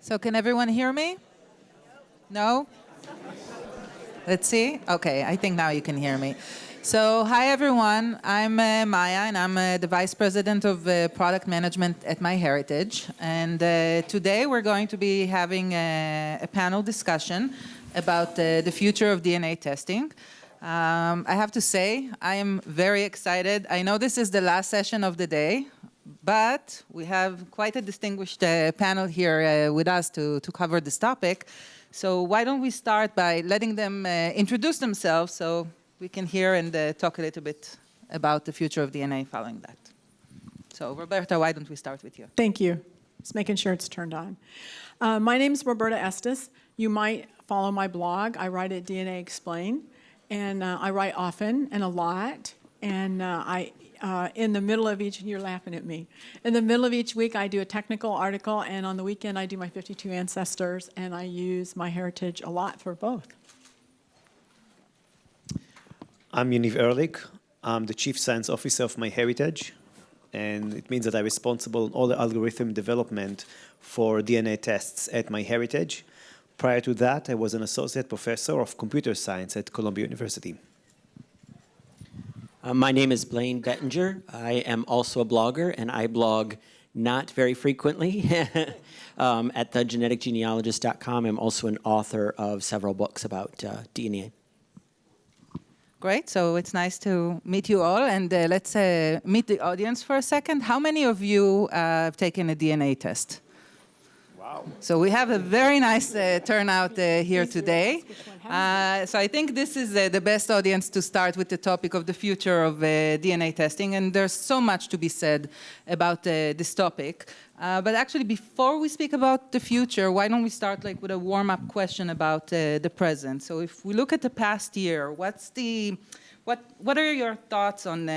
So can everyone hear me? No? Let's see. Okay, I think now you can hear me. So hi everyone, I'm Maya and I'm the Vice President of Product Management at MyHeritage. And today we're going to be having a panel discussion about the future of DNA testing. I have to say, I am very excited. I know this is the last session of the day, but we have quite a distinguished panel here with us to cover this topic. So why don't we start by letting them introduce themselves so we can hear and talk a little bit about the future of DNA following that. So Roberta, why don't we start with you? Thank you. Just making sure it's turned on. My name is Roberta Estes. You might follow my blog. I write at DNA Explain, and I write often and a lot. And in the middle of each, you're laughing at me. In the middle of each week, I do a technical article, and on the weekend, I do my 52 ancestors, and I use MyHeritage a lot for both. I'm Yaniv Erlich. I'm the Chief Science Officer of MyHeritage, and it means that I'm responsible for all the algorithm development for DNA tests at MyHeritage. Prior to that, I was an Associate Professor of Computer Science at Columbia University. My name is Blaine Bettinger. I am also a blogger, and I blog not very frequently at thegeneticgenealogist.com. I'm also an author of several books about DNA. Great, so it's nice to meet you all, and let's meet the audience for a second. How many of you have taken a DNA test? Wow. So we have a very nice turnout here today. So I think this is the best audience to start with the topic of the future of DNA testing, and there's so much to be said about this topic. But actually, before we speak about the future, why don't we start with a warm-up question about the present? So if we look at the past year, what are your thoughts on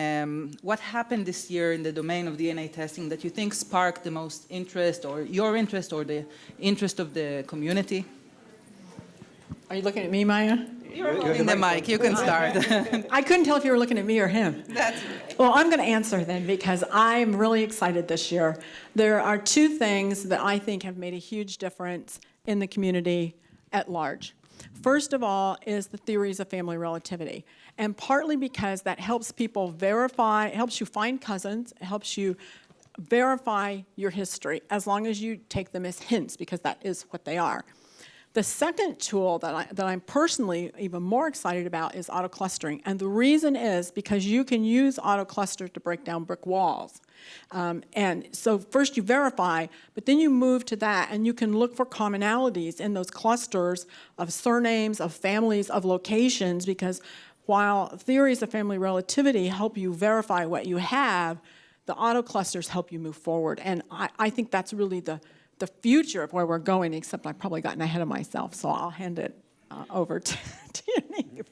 what happened this year in the domain of DNA testing that you think sparked the most interest, or your interest, or the interest of the community? Are you looking at me, Maya? You're holding the mic. You can start. I couldn't tell if you were looking at me or him. That's right. Well, I'm going to answer then because I'm really excited this year. There are two things that I think have made a huge difference in the community at large. First of all is the theories of family relativity. And partly because that helps people verify, it helps you find cousins, it helps you verify your history as long as you take them as hints, because that is what they are. The second tool that I'm personally even more excited about is auto-clustering. And the reason is because you can use auto-cluster to break down brick walls. And so first you verify, but then you move to that, and you can look for commonalities in those clusters of surnames, of families, of locations, because while theories of family relativity help you verify what you have, the auto-clusters help you move forward. And I think that's really the future of where we're going, except I've probably gotten ahead of myself, so I'll hand it over to Yaniv.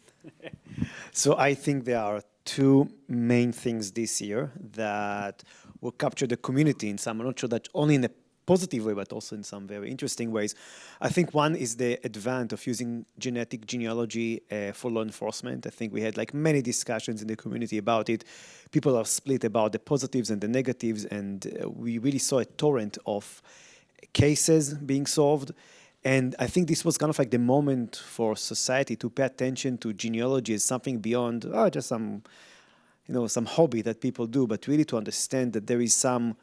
So I think there are two main things this year that will capture the community in some, I'm not sure that only in a positive way, but also in some very interesting ways. I think one is the advance of using genetic genealogy for law enforcement. I think we had many discussions in the community about it. People are split about the positives and the negatives, and we really saw a torrent of cases being solved. And I think this was kind of the moment for society to pay attention to genealogy as something beyond just some hobby that people do, but really to understand that there is some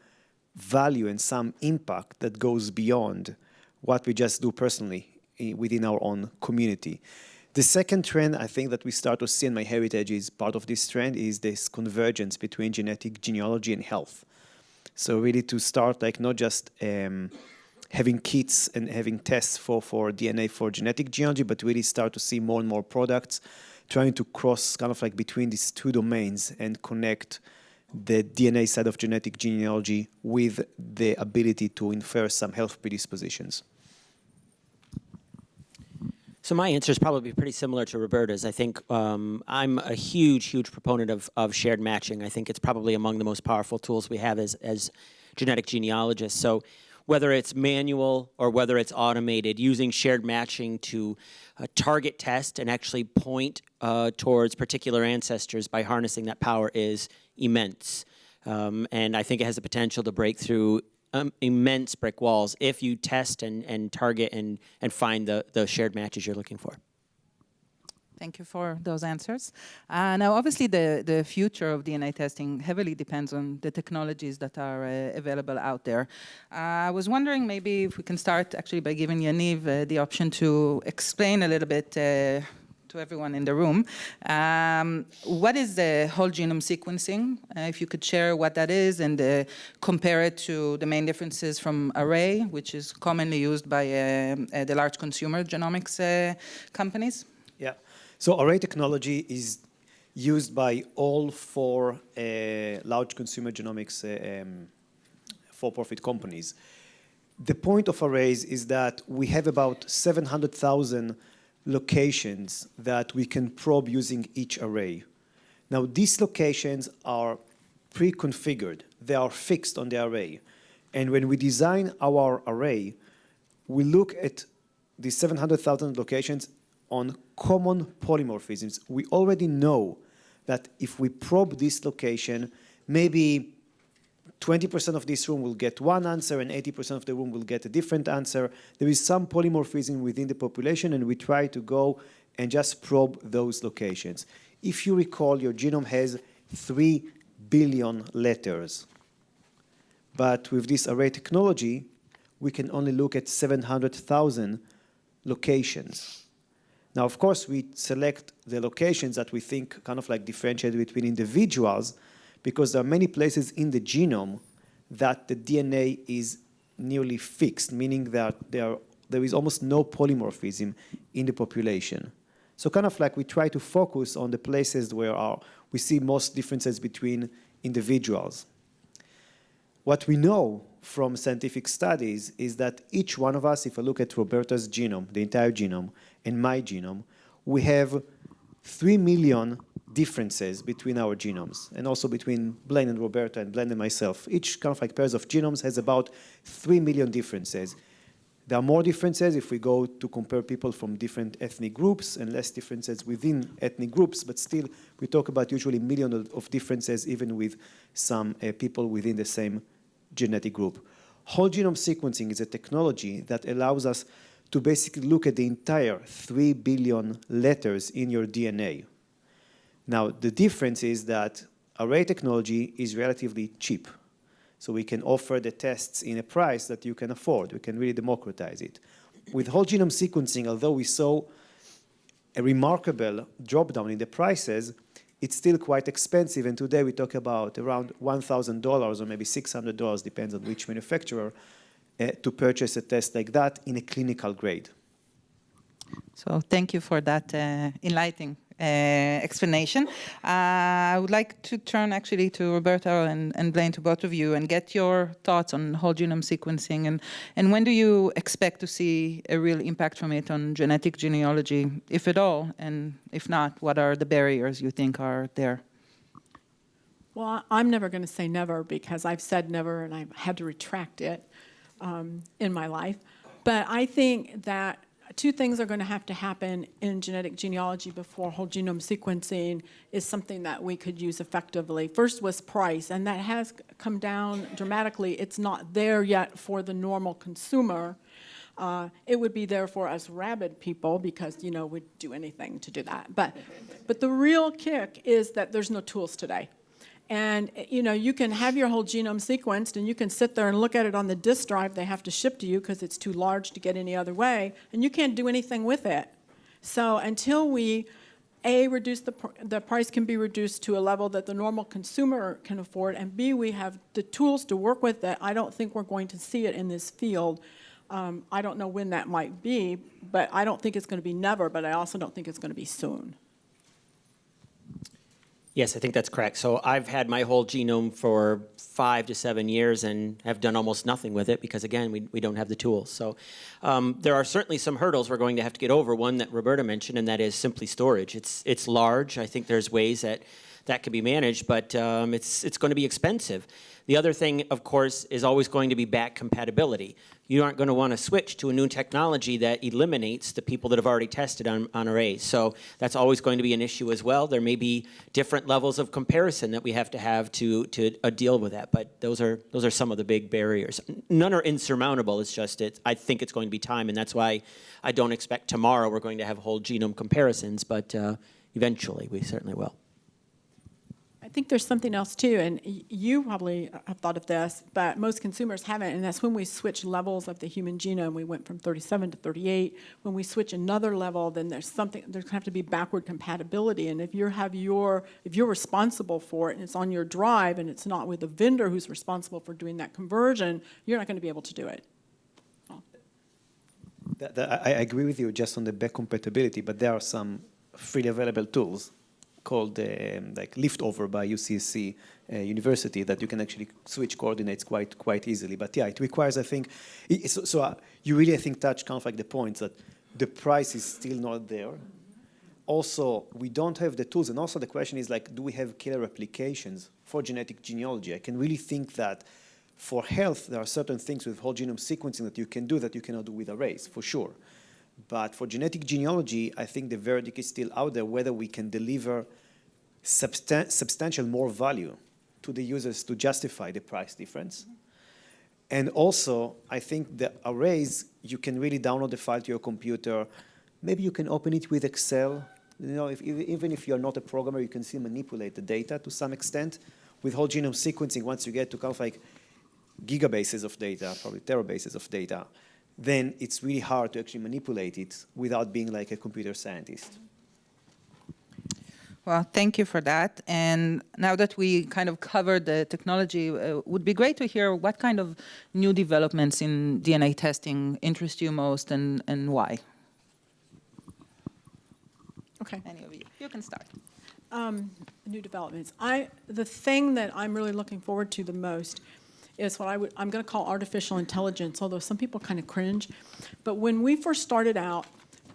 value and some impact that goes beyond what we just do personally within our own community. The second trend I think that we start to see in MyHeritage is part of this trend is this convergence between genetic genealogy and health. So really to start not just having kits and having tests for DNA for genetic genealogy, but really start to see more and more products trying to cross between these two domains and connect the DNA side of genetic genealogy with the ability to infer some health predispositions. So my answer is probably pretty similar to Roberta's. I think I'm a huge proponent of shared matching. I think it's probably among the most powerful tools we have as genetic genealogists. So whether it's manual or whether it's automated, using shared matching to target test and actually point towards particular ancestors by harnessing that power is immense. And I think it has the potential to break through immense brick walls if you test and target and find the shared matches you're looking for. Thank you for those answers. Now, obviously, the future of DNA testing heavily depends on the technologies that are available out there. I was wondering maybe if we can start actually by giving Yaniv the option to explain a little bit to everyone in the room. What is the whole genome sequencing? If you could share what that is and compare it to the main differences from array, which is commonly used by the large consumer genomics companies. Yeah. So array technology is used by all four large consumer genomics for-profit companies. The point of arrays is that we have about 700,000 locations that we can probe using each array. Now, these locations are pre-configured. They are fixed on the array. And when we design our array, we look at the 700,000 locations on common polymorphisms. We already know that if we probe this location, maybe 20% of this room will get one answer and 80% of the room will get a different answer. There is some polymorphism within the population, and we try to go and just probe those locations. If you recall, your genome has 3 billion letters. But with this array technology, we can only look at 700,000 locations. Now, of course, we select the locations that we think kind of like differentiate between individuals, because there are many places in the genome that the DNA is nearly fixed, meaning that there is almost no polymorphism in the population. So kind of like we try to focus on the places where we see most differences between individuals. What we know from scientific studies is that each one of us, if I look at Roberta's genome, the entire genome, and my genome, we have 3 million differences between our genomes, and also between Blaine and Roberta and Blaine and myself. Each kind of like pairs of genomes has about 3 million differences. There are more differences if we go to compare people from different ethnic groups, and less differences within ethnic groups, but still we talk about usually millions of differences even with some people within the same genetic group. Whole genome sequencing is a technology that allows us to basically look at the entire 3 billion letters in your DNA. Now, the difference is that array technology is relatively cheap. So we can offer the tests in a price that you can afford. We can really democratize it. With whole genome sequencing, although we saw a remarkable drop down in the prices, it's still quite expensive. And today we talk about around $1,000 or maybe $600, depends on which manufacturer, to purchase a test like that in a clinical grade. So thank you for that enlightening explanation. I would like to turn actually to Roberta and Blaine, to both of you, and get your thoughts on whole genome sequencing, and when do you expect to see a real impact from it on genetic genealogy, if at all, and if not, what are the barriers you think are there? Well, I'm never going to say never, because I've said never and I've had to retract it in my life. But I think that two things are going to have to happen in genetic genealogy before whole genome sequencing is something that we could use effectively. First was price, and that has come down dramatically. It's not there yet for the normal consumer. It would be there for us rabid people, because, you know, we'd do anything to do that. But the real kick is that there's no tools today. And, you know, you can have your whole genome sequenced, and you can sit there and look at it on the disk drive they have to ship to you because it's too large to get any other way, and you can't do anything with it. So until we, A, reduce the price can be reduced to a level that the normal consumer can afford, and B, we have the tools to work with it, I don't think we're going to see it in this field. I don't know when that might be, but I don't think it's going to be never, but I also don't think it's going to be soon. Yes, I think that's correct. So I've had my whole genome for 5 to 7 years and have done almost nothing with it because, again, we don't have the tools. So there are certainly some hurdles we're going to have to get over. One that Roberta mentioned, and that is simply storage. It's large. I think there's ways that that can be managed, but it's going to be expensive. The other thing, of course, is always going to be back compatibility. You aren't going to want to switch to a new technology that eliminates the people that have already tested on arrays. So that's always going to be an issue as well. There may be different levels of comparison that we have to deal with that. But those are some of the big barriers. None are insurmountable. It's just I think it's going to be time, and that's why I don't expect tomorrow we're going to have whole genome comparisons. But eventually, we certainly will. I think there's something else too, and you probably have thought of this, but most consumers haven't, and that's when we switch levels of the human genome. We went from 37 to 38. When we switch another level, then there's going to have to be backward compatibility, and if you're responsible for it and it's on your drive and it's not with the vendor who's responsible for doing that conversion, you're not going to be able to do it. I agree with you just on the back compatibility, but there are some freely available tools called like Liftover by UCSC University that you can actually switch coordinates quite easily. But yeah, it requires, I think, you really, I think, touch kind of like the points that the price is still not there. Also, we don't have the tools, and also the question is like, do we have killer applications for genetic genealogy? I can really think that for health, there are certain things with whole genome sequencing that you can do that you cannot do with arrays, for sure. But for genetic genealogy, I think the verdict is still out there whether we can deliver substantial more value to the users to justify the price difference. And also, I think the arrays, you can really download the file to your computer. Maybe you can open it with Excel. You know, even if you're not a programmer, you can still manipulate the data to some extent. With whole genome sequencing, once you get to kind of like gigabases of data, probably terabases of data, then it's really hard to actually manipulate it without being like a computer scientist. Well, thank you for that. And now that we kind of covered the technology, it would be great to hear what kind of new developments in DNA testing interest you most and why. Okay. Any of you? You can start. New developments. The thing that I'm really looking forward to the most is what I'm going to call artificial intelligence, although some people kind of cringe. But when we first started out,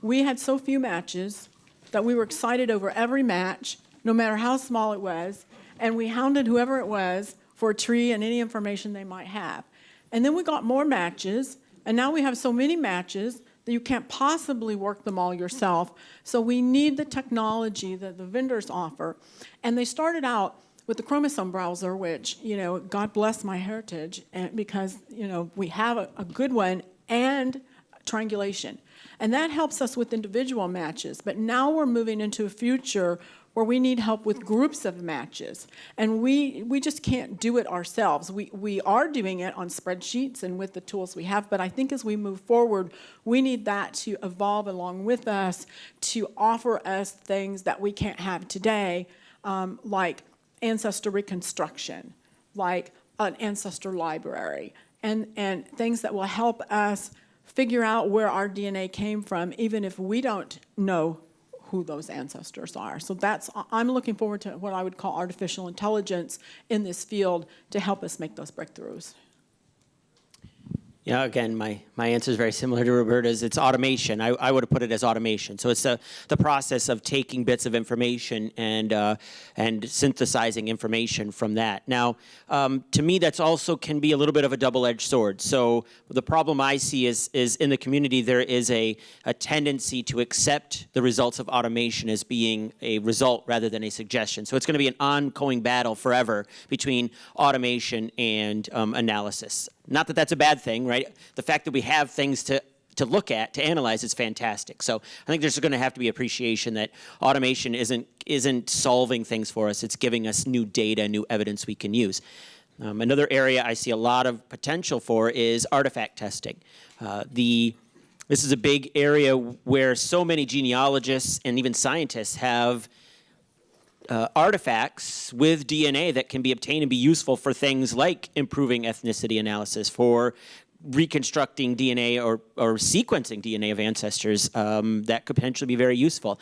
we had so few matches that we were excited over every match, no matter how small it was, and we hounded whoever it was for a tree and any information they might have. And then we got more matches, and now we have so many matches that you can't possibly work them all yourself. So we need the technology that the vendors offer. And they started out with the chromosome browser, which, you know, God bless MyHeritage, and because, you know, we have a good one and triangulation. And that helps us with individual matches. But now we're moving into a future where we need help with groups of matches. And we just can't do it ourselves. We are doing it on spreadsheets and with the tools we have, but I think as we move forward, we need that to evolve along with us to offer us things that we can't have today, like ancestor reconstruction, like an ancestor library, and things that will help us figure out where our DNA came from, even if we don't know who those ancestors are. So I'm looking forward to what I would call artificial intelligence in this field to help us make those breakthroughs. Yeah, again, my answer is very similar to Roberta's. It's automation. I would have put it as automation. So it's the process of taking bits of information and synthesizing information from that. Now, to me, that's also can be a little bit of a double-edged sword. So the problem I see is in the community, there is a tendency to accept the results of automation as being a result rather than a suggestion. So it's going to be an ongoing battle forever between automation and analysis. Not that that's a bad thing, right? The fact that we have things to look at, to analyze is fantastic. So I think there's going to have to be appreciation that automation isn't solving things for us. It's giving us new data, new evidence we can use. Another area I see a lot of potential for is artifact testing. This is a big area where so many genealogists and even scientists have artifacts with DNA that can be obtained and be useful for things like improving ethnicity analysis, for reconstructing DNA or sequencing DNA of ancestors that could potentially be very useful.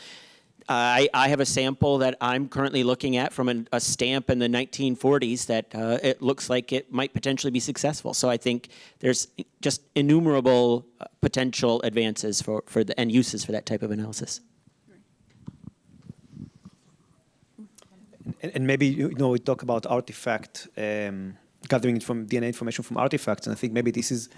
I have a sample that I'm currently looking at from a stamp in the 1940s that it looks like it might potentially be successful. So I think there's just innumerable potential advances for and uses for that type of analysis. And maybe, we talk about artifact, gathering it from DNA information from artifacts, and I think maybe this is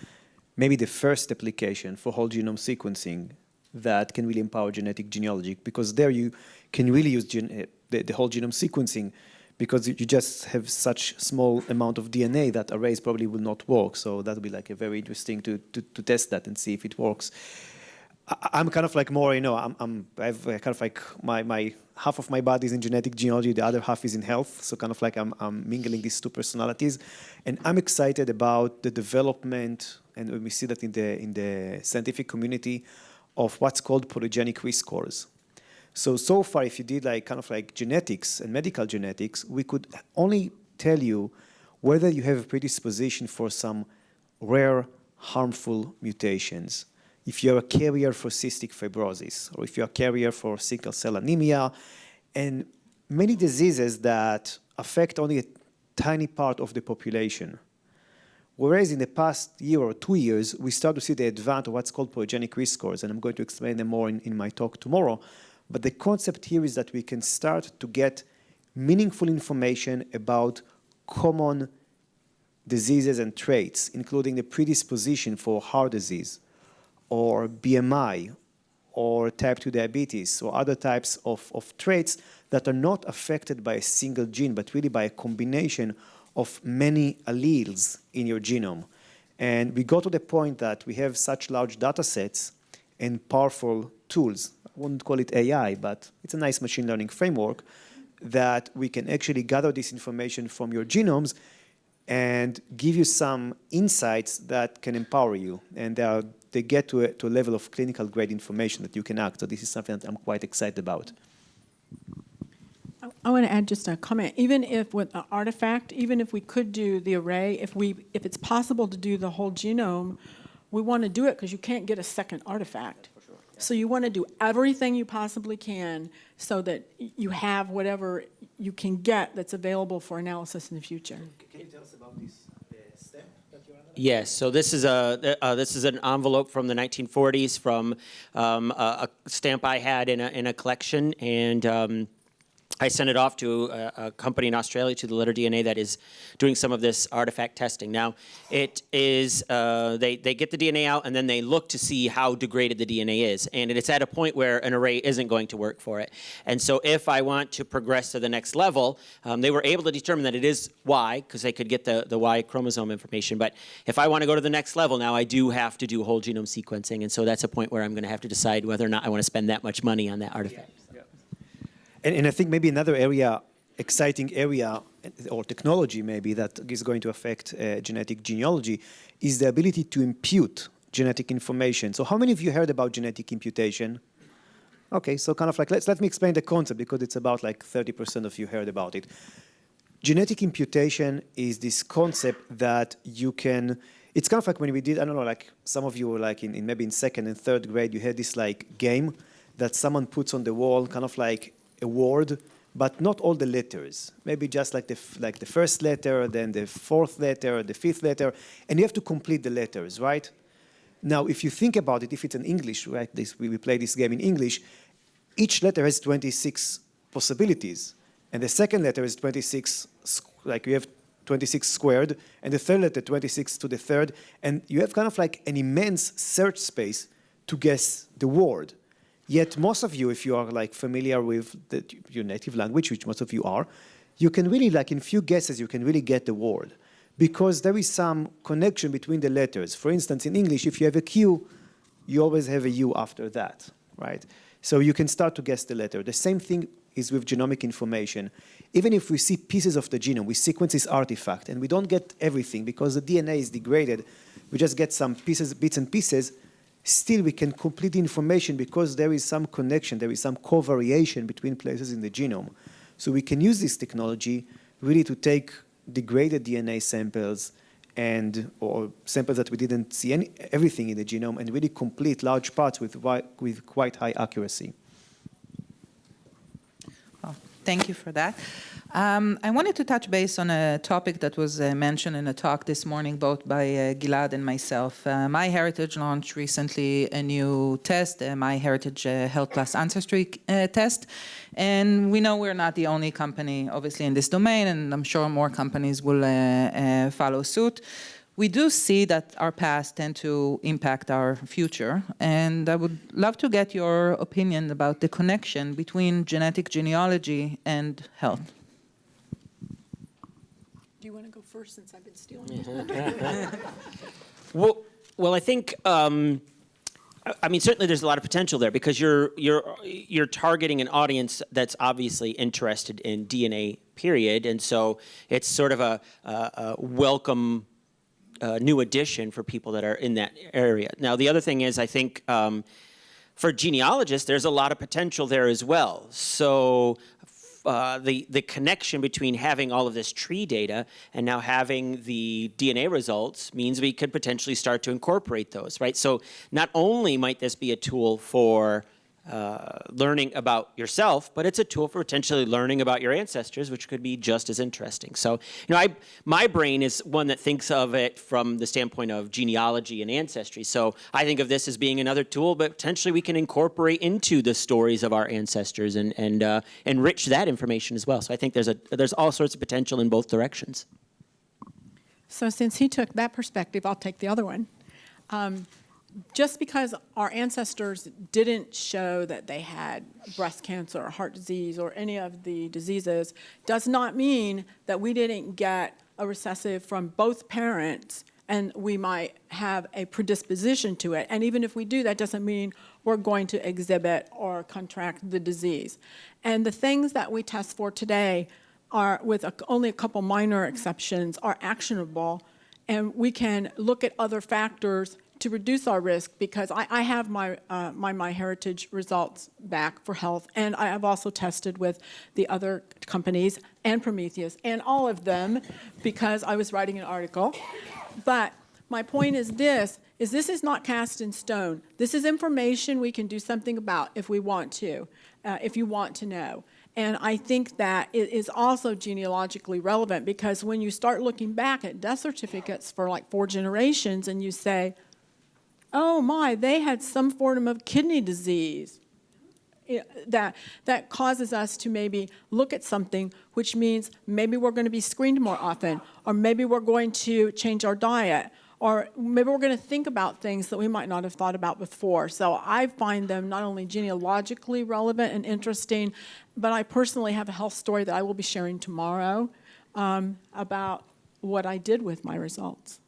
maybe the first application for whole genome sequencing that can really empower genetic genealogy, because there you can really use the whole genome sequencing, because you just have such small amount of DNA that arrays probably will not work. So that would be like a very interesting to test that and see if it works. I'm kind of like more, I have kind of like my half of my body is in genetic genealogy, the other half is in health. So kind of like I'm mingling these two personalities, and I'm excited about the development, and we see that in the scientific community, of what's called polygenic risk scores. So far, if you did like kind of like genetics and medical genetics, we could only tell you whether you have a predisposition for some rare, harmful mutations. If you're a carrier for cystic fibrosis, or if you're a carrier for sickle cell anemia, and many diseases that affect only a tiny part of the population. Whereas in the past year or 2 years, we start to see the advance of what's called polygenic risk scores, and I'm going to explain them more in my talk tomorrow. But the concept here is that we can start to get meaningful information about common diseases and traits, including the predisposition for heart disease, or BMI, or type 2 diabetes, or other types of traits that are not affected by a single gene, but really by a combination of many alleles in your genome. And we got to the point that we have such large data sets and powerful tools. I wouldn't call it AI, but it's a nice machine learning framework that we can actually gather this information from your genomes and give you some insights that can empower you. And they get to a level of clinical grade information that you can act. So this is something that I'm quite excited about. I want to add just a comment. Even if with an artifact, even if we could do the array, if it's possible to do the whole genome, we want to do it because you can't get a second artifact. Sure. Yeah. So you want to do everything you possibly can so that you have whatever you can get that's available for analysis in the future. Can you tell us about this step that you're on? Yes, so this is an envelope from the 1940s from a stamp I had in a collection, and I sent it off to a company in Australia, to the Letter DNA, that is doing some of this artifact testing. Now, it is, they get the DNA out, and then they look to see how degraded the DNA is. And it's at a point where an array isn't going to work for it. And so if I want to progress to the next level, they were able to determine that it is Y, because they could get the Y chromosome information. But if I want to go to the next level, now I do have to do whole genome sequencing. And so that's a point where I'm going to have to decide whether or not I want to spend that much money on that artifact. And I think maybe another exciting area, or technology maybe, that is going to affect genetic genealogy is the ability to impute genetic information. So how many of you heard about genetic imputation? Okay, so kind of like, let me explain the concept, because it's about like 30% of you heard about it. Genetic imputation is this concept that you can, it's kind of like when we did, I don't know, like some of you were like in maybe in second and third grade, you had this like game that someone puts on the wall, kind of like a word, but not all the letters. Maybe just like the first letter, then the fourth letter, the fifth letter, and you have to complete the letters, right? Now, if you think about it, if it's in English, right? We play this game in English. Each letter has 26 possibilities, and the second letter is 26. Like you have 26 squared, and the third letter 26 to the third, and you have kind of like an immense search space to guess the word. Yet most of you, if you are like familiar with your native language, which most of you are, you can really, like in few guesses, you can really get the word, because there is some connection between the letters. For instance, in English, if you have a Q, you always have a U after that, right? So you can start to guess the letter. The same thing is with genomic information. Even if we see pieces of the genome, we sequence this artifact, and we don't get everything because the DNA is degraded, we just get some pieces, bits and pieces. Still, we can complete the information because there is some connection, there is some covariation between places in the genome. So we can use this technology really to take degraded DNA samples or samples that we didn't see everything in the genome, and really complete large parts with quite high accuracy. Thank you for that. I wanted to touch base on a topic that was mentioned in a talk this morning, both by Gilad and myself. MyHeritage launched recently a new test, MyHeritage Health Plus Ancestry test. And we know we're not the only company, obviously, in this domain, and I'm sure more companies will follow suit. We do see that our past tend to impact our future, and I would love to get your opinion about the connection between genetic genealogy and health. Do you want to go first since I've been stealing it? Well, I think I mean certainly there's a lot of potential there because you're targeting an audience that's obviously interested in DNA, period, and so it's sort of a welcome new addition for people that are in that area. Now, the other thing is, I think for genealogists, there's a lot of potential there as well. So the connection between having all of this tree data and now having the DNA results means we could potentially start to incorporate those, right? So not only might this be a tool for learning about yourself, but it's a tool for potentially learning about your ancestors, which could be just as interesting. So, my brain is one that thinks of it from the standpoint of genealogy and ancestry. So I think of this as being another tool, but potentially we can incorporate into the stories of our ancestors and enrich that information as well. So I think there's all sorts of potential in both directions. So since he took that perspective, I'll take the other one. Just because our ancestors didn't show that they had breast cancer or heart disease or any of the diseases does not mean that we didn't get a recessive from both parents and we might have a predisposition to it. And even if we do, that doesn't mean we're going to exhibit or contract the disease. And the things that we test for today are, with only a couple minor exceptions, are actionable. And we can look at other factors to reduce our risk, because I have my MyHeritage results back for health, and I have also tested with the other companies and Prometheus and all of them because I was writing an article. But my point is this is not cast in stone. This is information we can do something about if we want to, if you want to know. And I think that it is also genealogically relevant, because when you start looking back at death certificates for like 4 generations and you say, oh my, they had some form of kidney disease, that causes us to maybe look at something, which means maybe we're going to be screened more often, or maybe we're going to change our diet, or maybe we're going to think about things that we might not have thought about before. So I find them not only genealogically relevant and interesting, but I personally have a health story that I will be sharing tomorrow about what I did with my results.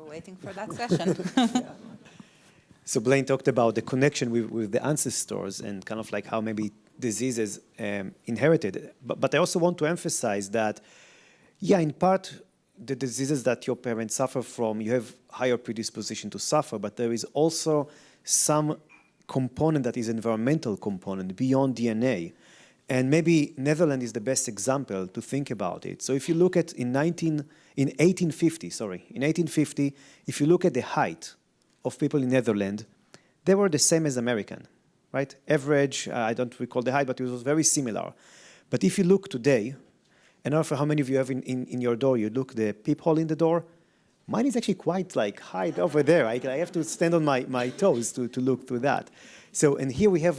Waiting for that session. So Blaine talked about the connection with the ancestors and kind of like how maybe diseases inherited. But I also want to emphasize that, yeah, in part, the diseases that your parents suffer from, you have higher predisposition to suffer, but there is also some component that is environmental component beyond DNA. And maybe Netherlands is the best example to think about it. So if you look at in 1850, if you look at the height of people in Netherlands, they were the same as American, right? Average, I don't recall the height, but it was very similar. But if you look today, and also how many of you have in your door, you look the peephole in the door, mine is actually quite like high over there. I have to stand on my toes to look through that. So, and here we have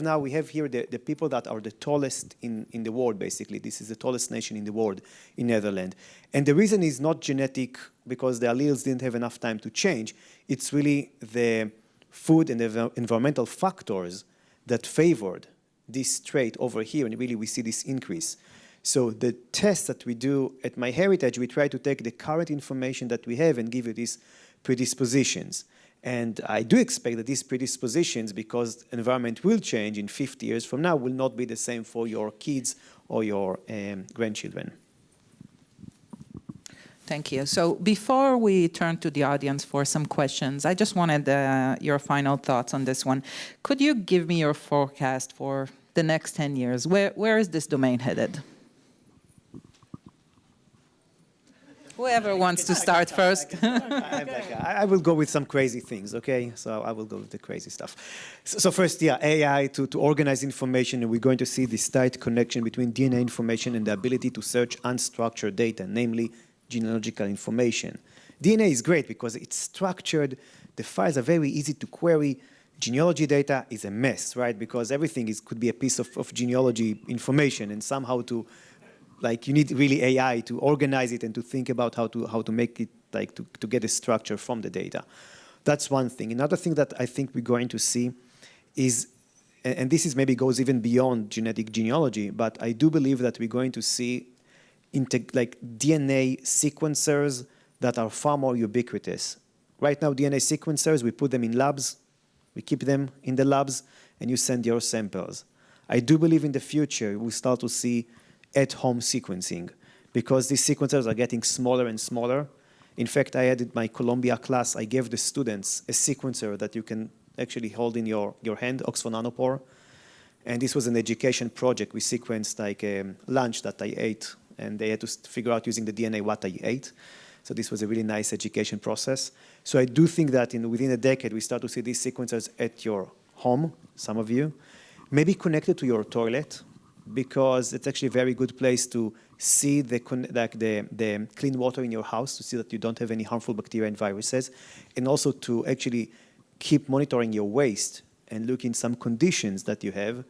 here the people that are the tallest in the world, basically. This is the tallest nation in the world, in Netherlands. And the reason is not genetic, because the alleles didn't have enough time to change. It's really the food and the environmental factors that favored this trait over here, and really we see this increase. So the test that we do at MyHeritage, we try to take the current information that we have and give you these predispositions. And I do expect that these predispositions, because environment will change in 50 years from now, will not be the same for your kids or your grandchildren. Thank you. So before we turn to the audience for some questions, I just wanted your final thoughts on this one. Could you give me your forecast for the next 10 years? Where is this domain headed? Whoever wants to start first. I will go with some crazy things, okay? So I will go with the crazy stuff. So first, yeah, AI to organize information, and we're going to see this tight connection between DNA information and the ability to search unstructured data, namely genealogical information. DNA is great because it's structured. The files are very easy to query. Genealogy data is a mess, right? Because everything could be a piece of genealogy information, and somehow you need really AI to organize it and to think about how to make it, to get a structure from the data. That's one thing. Another thing that I think we're going to see is, and this is maybe goes even beyond genetic genealogy, but I do believe that we're going to see DNA sequencers that are far more ubiquitous. Right now, DNA sequencers, we put them in labs, we keep them in the labs, and you send your samples. I do believe in the future we start to see at-home sequencing, because these sequencers are getting smaller and smaller. In fact, I had in my Columbia class, I gave the students a sequencer that you can actually hold in your hand, Oxford Nanopore. And this was an education project. We sequenced lunch that I ate, and they had to figure out using the DNA what I ate. So this was a really nice education process. So I do think that within a decade, we start to see these sequencers at your home, some of you, maybe connected to your toilet, because it's actually a very good place to see the clean water in your house, to see that you don't have any harmful bacteria and viruses, and also to actually keep monitoring your waste and look in some conditions that you have.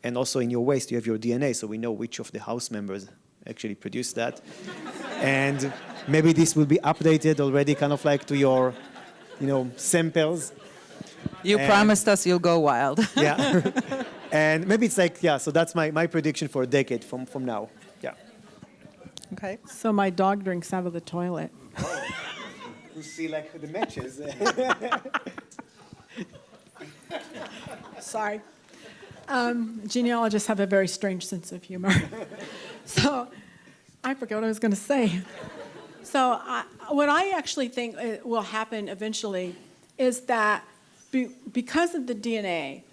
And also in your waste, you have your DNA, so we know which of the house members actually produced that. And maybe this will be updated already to your, samples. You promised us you'll go wild. Yeah. And maybe it's so that's my prediction for a decade from now. Yeah. Okay. So my dog drinks out of the toilet. You see the matches. Sorry. Genealogists have a very strange sense of humor. So I forgot what I was going to say. So what I actually think will happen eventually is that because of the DNA,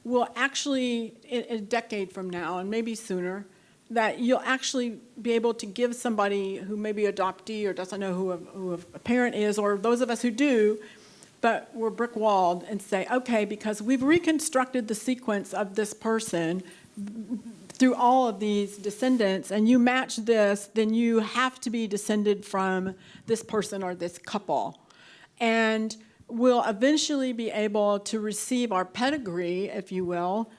we'll actually, in a decade from now, and maybe sooner, that you'll actually be able to give somebody who may be adoptee or doesn't know who a parent is, or those of us who do, but we're brick-walled, and say, okay, because we've reconstructed the sequence of this person through all of these descendants, and you match this, then you have to be descended from this person or this couple. And we'll eventually be able to receive our pedigree, if you will,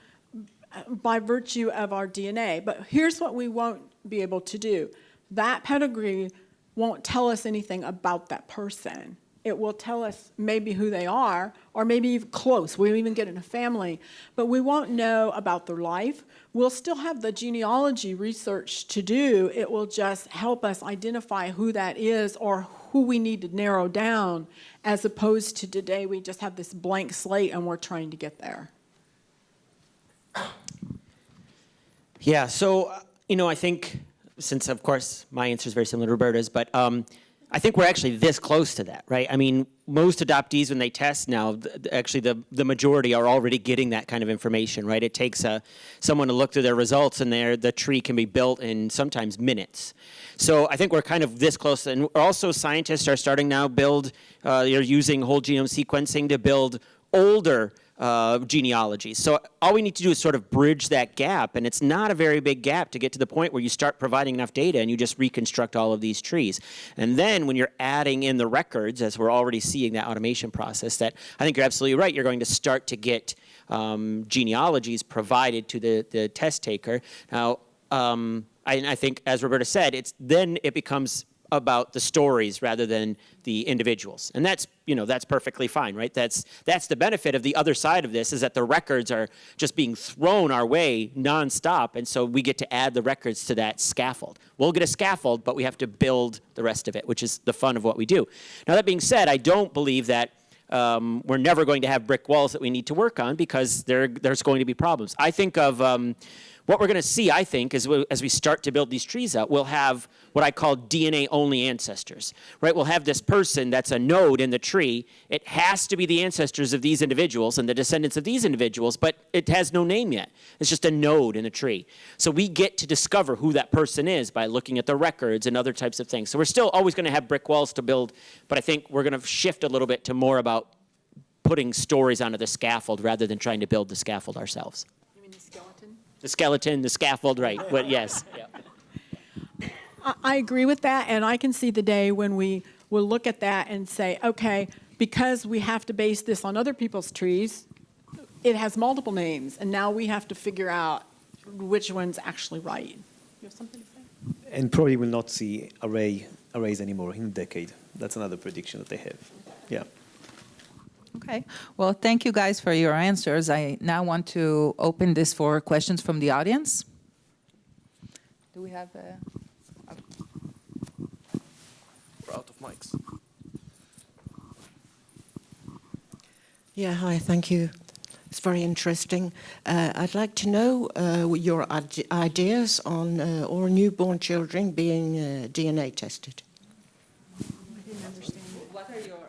by virtue of our DNA. But here's what we won't be able to do. That pedigree won't tell us anything about that person. It will tell us maybe who they are, or maybe even close. We'll even get in a family. But we won't know about their life. We'll still have the genealogy research to do. It will just help us identify who that is or who we need to narrow down, as opposed to today we just have this blank slate and we're trying to get there. Yeah, so, I think, since, of course, my answer is very similar to Roberta's, but I think we're actually this close to that, right? I mean, most adoptees, when they test now, actually the majority are already getting that kind of information, right? It takes someone to look through their results, and the tree can be built in sometimes minutes. So I think we're kind of this close. And also scientists are starting now they're using whole genome sequencing to build older genealogies. So all we need to do is sort of bridge that gap, and it's not a very big gap to get to the point where you start providing enough data and you just reconstruct all of these trees. And then when you're adding in the records, as we're already seeing that automation process, that I think you're absolutely right, you're going to start to get genealogies provided to the test taker. Now, I think, as Roberta said, then it becomes about the stories rather than the individuals. And that's perfectly fine, right? That's the benefit of the other side of this, is that the records are just being thrown our way nonstop, and so we get to add the records to that scaffold. We'll get a scaffold, but we have to build the rest of it, which is the fun of what we do. Now, that being said, I don't believe that we're never going to have brick walls that we need to work on, because there's going to be problems. I think of what we're going to see, I think, is as we start to build these trees out, we'll have what I call DNA-only ancestors, right? We'll have this person that's a node in the tree. It has to be the ancestors of these individuals and the descendants of these individuals, but it has no name yet. It's just a node in the tree. So we get to discover who that person is by looking at the records and other types of things. So we're still always going to have brick walls to build, but I think we're going to shift a little bit to more about putting stories onto the scaffold rather than trying to build the scaffold ourselves. You mean the skeleton? The skeleton, the scaffold, right, but yes. Yeah. I agree with that, and I can see the day when we will look at that and say, okay, because we have to base this on other people's trees, it has multiple names, and now we have to figure out which one's actually right. You have something to say? And probably will not see arrays anymore in a decade. That's another prediction that they have. Yeah. Okay. Well, thank you guys for your answers. I now want to open this for questions from the audience. Do we have We're out of mics. Yeah, hi, thank you. It's very interesting. I'd like to know your ideas on all newborn children being DNA tested. What are your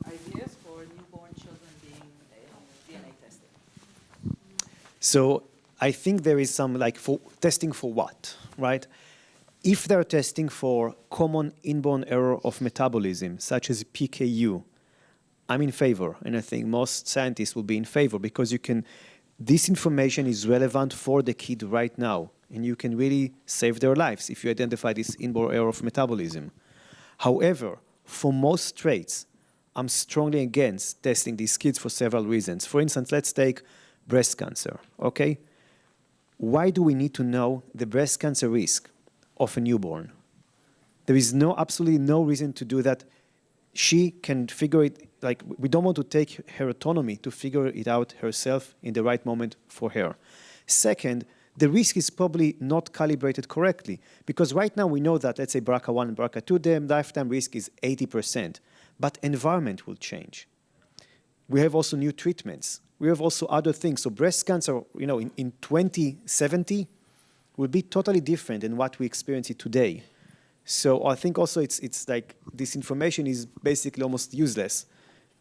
ideas for newborn children being DNA tested? So I think there is some for testing for what, right? If they're testing for common inborn error of metabolism, such as PKU, I'm in favor, and I think most scientists will be in favor because this information is relevant for the kid right now, and you can really save their lives if you identify this inborn error of metabolism. However, for most traits, I'm strongly against testing these kids for several reasons. For instance, let's take breast cancer, okay? Why do we need to know the breast cancer risk of a newborn? There is absolutely no reason to do that. She can figure it, we don't want to take her autonomy to figure it out herself in the right moment for her. Second, the risk is probably not calibrated correctly because right now we know that, let's say BRCA1 and BRCA2, the lifetime risk is 80%, but environment will change. We have also new treatments. We have also other things. So breast cancer, in 2070 will be totally different than what we experience it today. So I think also it's like this information is basically almost useless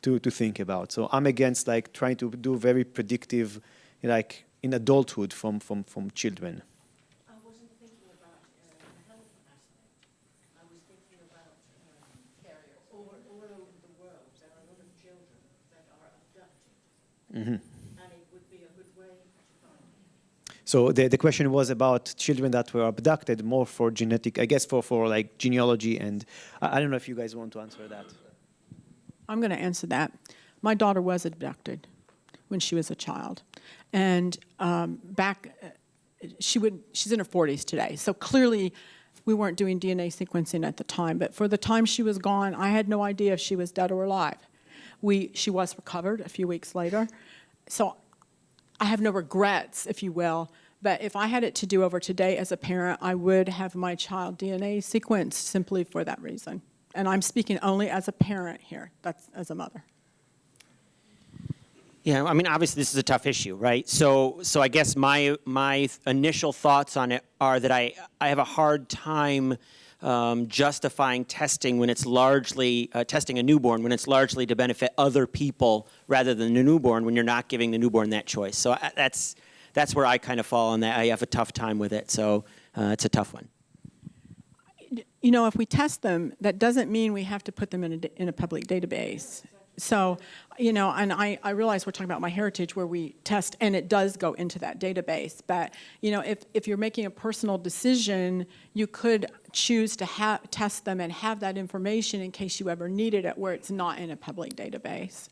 to think about. So I'm against trying to do very predictive, in adulthood from children. I wasn't thinking about the health aspect. I was thinking about carriers. All over the world, there are a lot of children that are abducted. Mm-hmm. And it would be a good way to find them. So the question was about children that were abducted, more for genetic, I guess for genealogy, and I don't know if you guys want to answer that. I'm going to answer that. My daughter was abducted when she was a child. And she's in her 40s today. So clearly we weren't doing DNA sequencing at the time. But for the time she was gone, I had no idea if she was dead or alive. She was recovered a few weeks later. So I have no regrets, if you will. But if I had it to do over today as a parent, I would have my child DNA sequenced simply for that reason. And I'm speaking only as a parent here, that's as a mother. Yeah, I mean, obviously this is a tough issue, right? So I guess my initial thoughts on it are that I have a hard time justifying testing when it's largely, testing a newborn when it's largely to benefit other people rather than the newborn when you're not giving the newborn that choice. So that's where I kind of fall on that. I have a tough time with it, so it's a tough one. If we test them, that doesn't mean we have to put them in a public database. So, and I realize we're talking about MyHeritage where we test, and it does go into that database. But, if you're making a personal decision, you could choose to test them and have that information in case you ever needed it where it's not in a public database.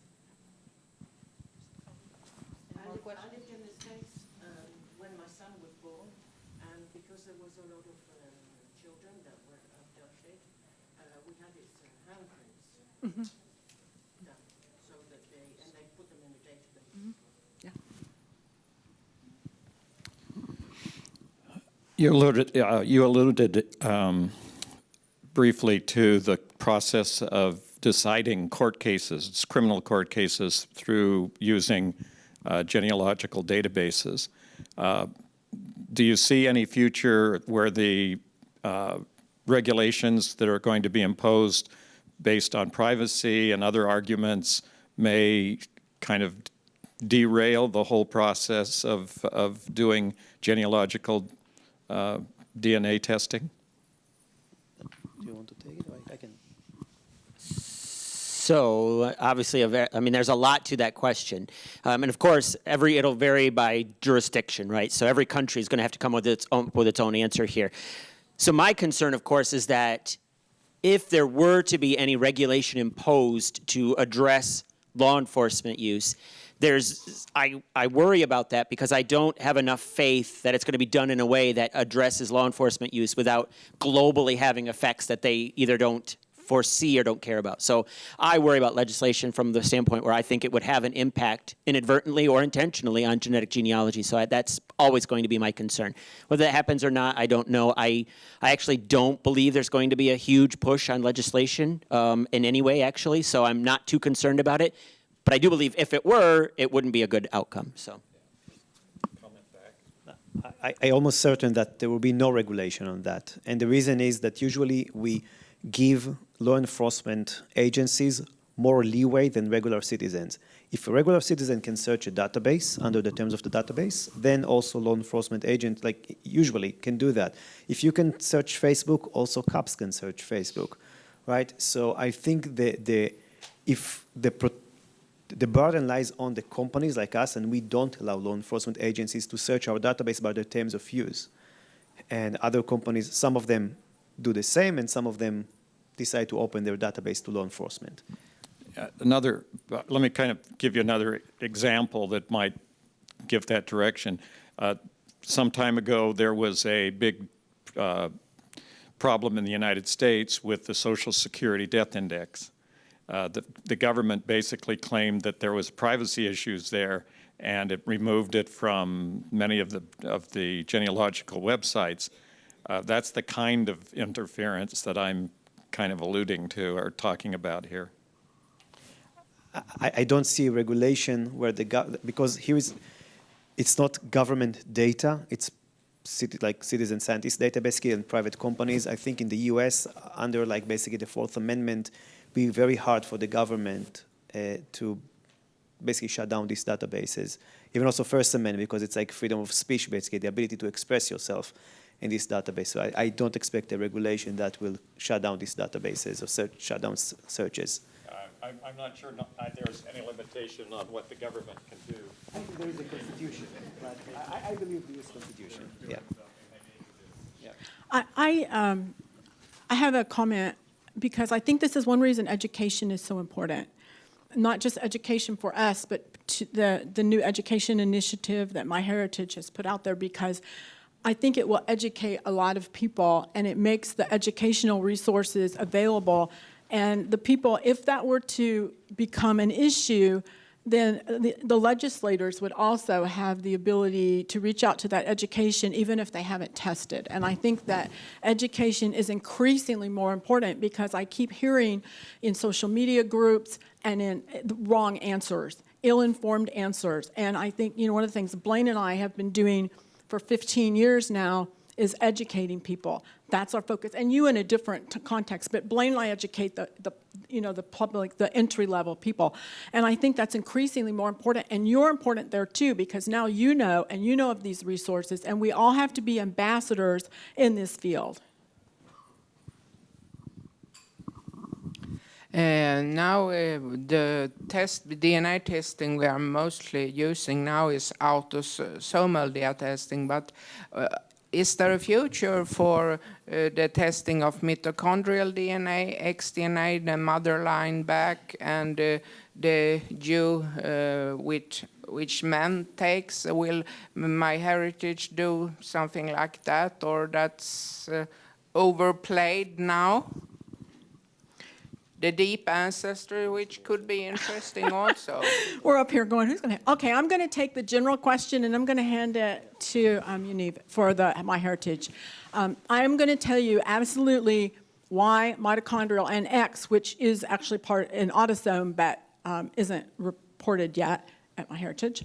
I lived in the States when my son was born, and because there was a lot of children that were abducted, we had his handprints. Mm-hmm. So that they put them in the database. Yeah. You alluded briefly to the process of deciding court cases, criminal court cases, through using genealogical databases. do you see any future where the regulations that are going to be imposed based on privacy and other arguments may kind of derail the whole process of doing genealogical DNA testing? Do you want to take it? Or I can. So obviously, I mean, there's a lot to that question, and of course, it'll vary by jurisdiction, right? So every country is going to have to come with its own answer here. So my concern, of course, is that if there were to be any regulation imposed to address law enforcement use, I worry about that because I don't have enough faith that it's going to be done in a way that addresses law enforcement use without globally having effects that they either don't foresee or don't care about. So I worry about legislation from the standpoint where I think it would have an impact inadvertently or intentionally on genetic genealogy. So that's always going to be my concern. Whether that happens or not, I don't know. I actually don't believe there's going to be a huge push on legislation in any way, actually. So I'm not too concerned about it. But I do believe if it were, it wouldn't be a good outcome. So. I'm almost certain that there will be no regulation on that. And the reason is that usually we give law enforcement agencies more leeway than regular citizens. If a regular citizen can search a database under the terms of the database, then also law enforcement agents, like usually, can do that. If you can search Facebook, also cops can search Facebook, right? So I think if the burden lies on the companies like us, and we don't allow law enforcement agencies to search our database by the terms of use. And other companies, some of them do the same, and some of them decide to open their database to law enforcement. Let me kind of give you another example that might give that direction. Some time ago, there was a big problem in the United States with the Social Security Death Index. The government basically claimed that there was privacy issues there, and it removed it from many of the genealogical websites. That's the kind of interference that I'm kind of alluding to or talking about here. I don't see regulation where because it's not government data, it's like citizen scientist data basically and private companies. I think in the US, under like basically the Fourth Amendment, be very hard for the government to basically shut down these databases. Even also First Amendment, because it's like freedom of speech, basically, the ability to express yourself in this database. So I don't expect a regulation that will shut down these databases or shut down searches. I'm not sure there's any limitation on what the government can do. I think there is a constitution. I believe there is a constitution. Yeah. I have a comment because I think this is one reason education is so important. Not just education for us, but the new education initiative that MyHeritage has put out there, because I think it will educate a lot of people and it makes the educational resources available. And the people, if that were to become an issue, then the legislators would also have the ability to reach out to that education even if they haven't tested. And I think that education is increasingly more important because I keep hearing in social media groups and in wrong answers, ill-informed answers. And I think, one of the things Blaine and I have been doing for 15 years now is educating people. That's our focus. And you in a different context, but Blaine and I educate the public, the entry-level people. And I think that's increasingly more important. And you're important there too, because now you know of these resources, and we all have to be ambassadors in this field. Now the DNA testing we are mostly using now is autosomal DNA testing, but is there a future for the testing of mitochondrial DNA, xDNA, the mother line back, and the Jew which man takes? Will MyHeritage do something like that, or that's overplayed now? The deep ancestry, which could be interesting also. We're up here going, who's going to... Okay, I'm going to take the general question, and I'm going to hand it to Yaniv for the MyHeritage. I'm going to tell you absolutely why mitochondrial and X, which is actually an autosome but isn't reported yet at MyHeritage,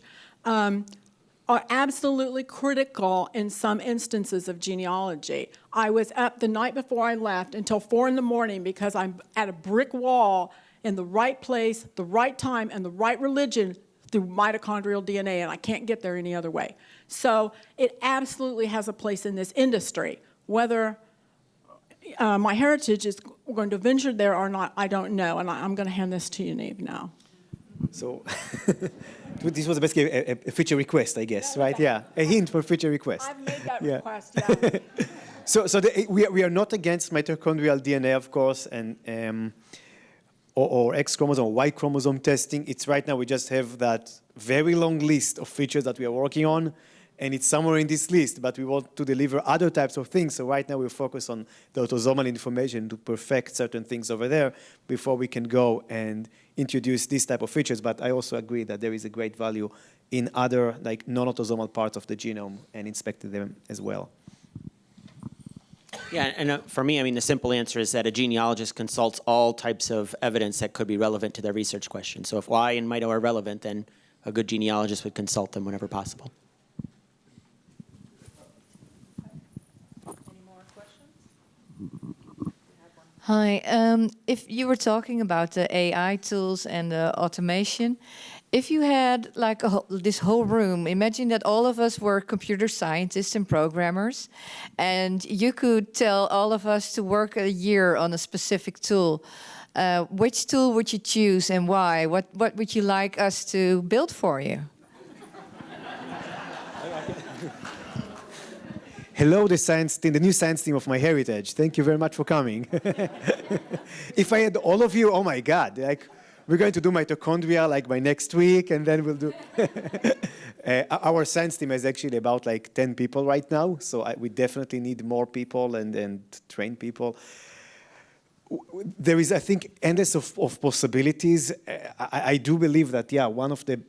are absolutely critical in some instances of genealogy. I was up the night before I left until 4 in the morning because I'm at a brick wall in the right place, the right time, and the right religion through mitochondrial DNA, and I can't get there any other way. So it absolutely has a place in this industry. Whether MyHeritage is going to venture there or not, I don't know, and I'm going to hand this to Yaniv now. So this was basically a feature request, I guess, right? Yeah, a hint for feature request. I've made that Yeah. request, yeah. So we are not against mitochondrial DNA, of course, and or X chromosome, Y chromosome testing. It's right now we just have that very long list of features that we are working on, and it's somewhere in this list, but we want to deliver other types of things. So right now we focus on the autosomal information to perfect certain things over there before we can go and introduce these type of features. But I also agree that there is a great value in other like non-autosomal parts of the genome and inspecting them as well. Yeah, and for me, I mean, the simple answer is that a genealogist consults all types of evidence that could be relevant to their research question. So if Y and mito are relevant, then a good genealogist would consult them whenever possible. Any more questions? Hi. If you were talking about the AI tools and the automation, if you had like this whole room, imagine that all of us were computer scientists and programmers, and you could tell all of us to work a year on a specific tool. Which tool would you choose and why? What would you like us to build for you? Hello, the science team, the new science team of MyHeritage. Thank you very much for coming. If I had all of you, oh my God, like we're going to do mitochondria like by next week, and then we'll do. Our science team is actually about like 10 people right now, so we definitely need more people and train people. There is, I think, endless of possibilities. I do believe that, yeah, one of the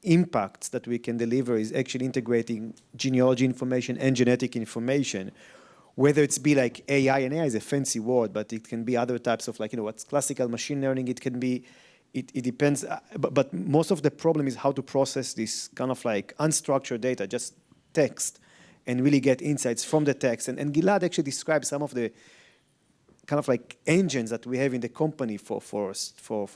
impacts that we can deliver is actually integrating genealogy information and genetic information, whether it's be like AI, and AI is a fancy word, but it can be other types of like, you know, what's classical machine learning, it can be, it depends, but most of the problem is how to process this kind of like unstructured data, just text, and really get insights from the text. And Gilad actually described some of the kind of like engines that we have in the company for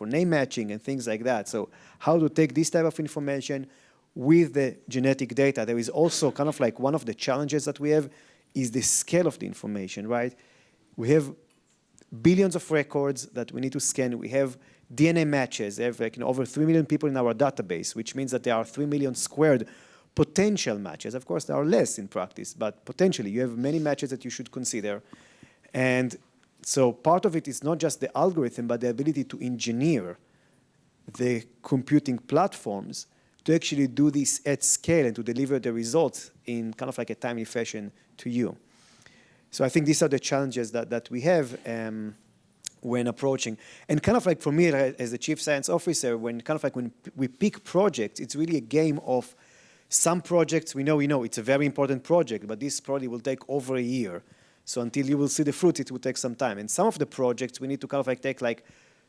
name matching and things like that. So how to take this type of information with the genetic data. There is also kind of like one of the challenges that we have is the scale of the information, right? We have billions of records that we need to scan. We have DNA matches. We have like, you know, over 3 million people in our database, which means that there are 3 million squared potential matches. Of course, there are less in practice, but potentially you have many matches that you should consider. And so part of it is not just the algorithm, but the ability to engineer the computing platforms to actually do this at scale and to deliver the results in kind of like a timely fashion to you. So I think these are the challenges that we have when approaching. And kind of like for me as the chief science officer, when we pick projects, it's really a game of some projects we know it's a very important project, but this probably will take over a year. So until you will see the fruits, it will take some time. And some of the projects we need to kind of like take like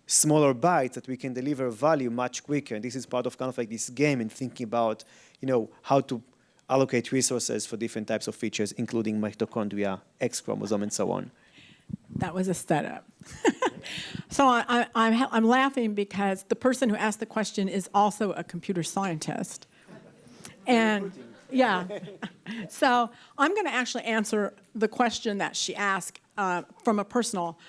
smaller bites that we can deliver value much quicker. And this is part of kind of like this game and thinking about, you know, how to allocate resources for different types of features, including mitochondria, X chromosome, and so on. That was a setup. So I'm laughing because the person who asked the question is also a computer scientist. And yeah. So I'm going to actually answer the question that she asked from a personal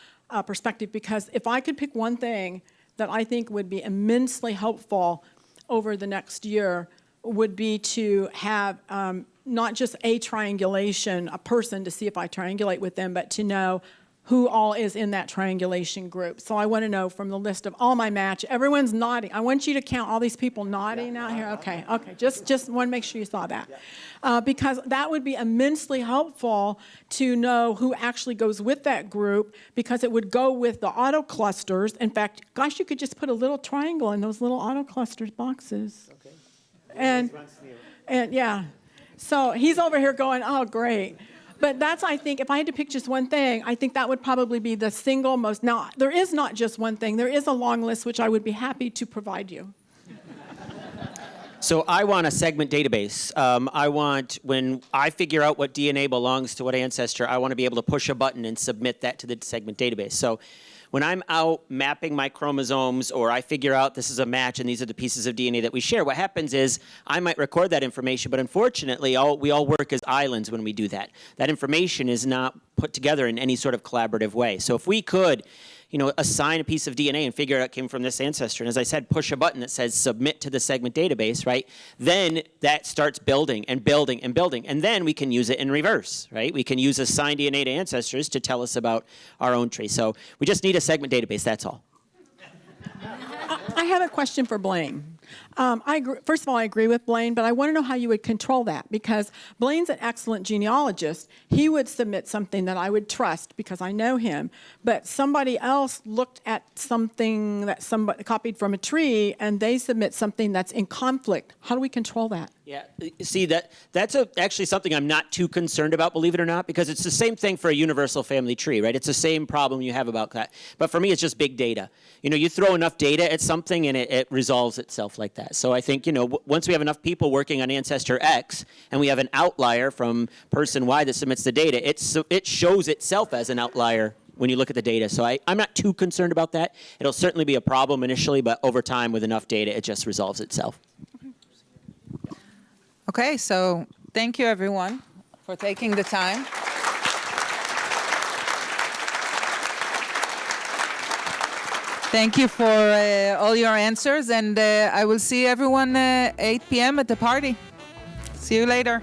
perspective, because if I could pick one thing that I think would be immensely helpful over the next year would be to have not just a triangulation, a person to see if I triangulate with them, but to know who all is in that triangulation group. So I want to know from the list of all my match, everyone's nodding. I want you to count all these people nodding out here. Okay, just want to make sure you saw that. Because that would be immensely helpful to know who actually goes with that group, because it would go with the auto clusters. In fact, gosh, you could just put a little triangle in those little auto clusters boxes. Okay. And yeah, so he's over here going, oh, great. But that's, I think, if I had to pick just one thing, I think that would probably be the single most. Now, there is not just one thing. There is a long list, which I would be happy to provide you. So I want a segment database. I want, when I figure out what DNA belongs to what ancestor, I want to be able to push a button and submit that to the segment database. So when I'm out mapping my chromosomes, or I figure out this is a match and these are the pieces of DNA that we share, what happens is I might record that information, but unfortunately we all work as islands when we do that. That information is not put together in any sort of collaborative way. So if we could, assign a piece of DNA and figure out it came from this ancestor, and as I said, push a button that says submit to the segment database, right? Then that starts building and building and building, and then we can use it in reverse, right? We can use assigned DNA to ancestors to tell us about our own tree. So we just need a segment database, that's all. I have a question for Blaine. First of all, I agree with Blaine, but I want to know how you would control that, because Blaine's an excellent genealogist. He would submit something that I would trust because I know him, but somebody else looked at something that somebody copied from a tree and they submit something that's in conflict. How do we control that? Yeah, see, that's actually something I'm not too concerned about, believe it or not, because it's the same thing for a universal family tree, right? It's the same problem you have about that. But for me, it's just big data. You throw enough data at something and it resolves itself like that. So I think, once we have enough people working on ancestor X and we have an outlier from person Y that submits the data, it shows itself as an outlier when you look at the data. So I'm not too concerned about that. It'll certainly be a problem initially, but over time with enough data, it just resolves itself. Okay, so thank you everyone for taking the time. Thank you for all your answers, and I will see everyone 8 p.m. at the party. See you later.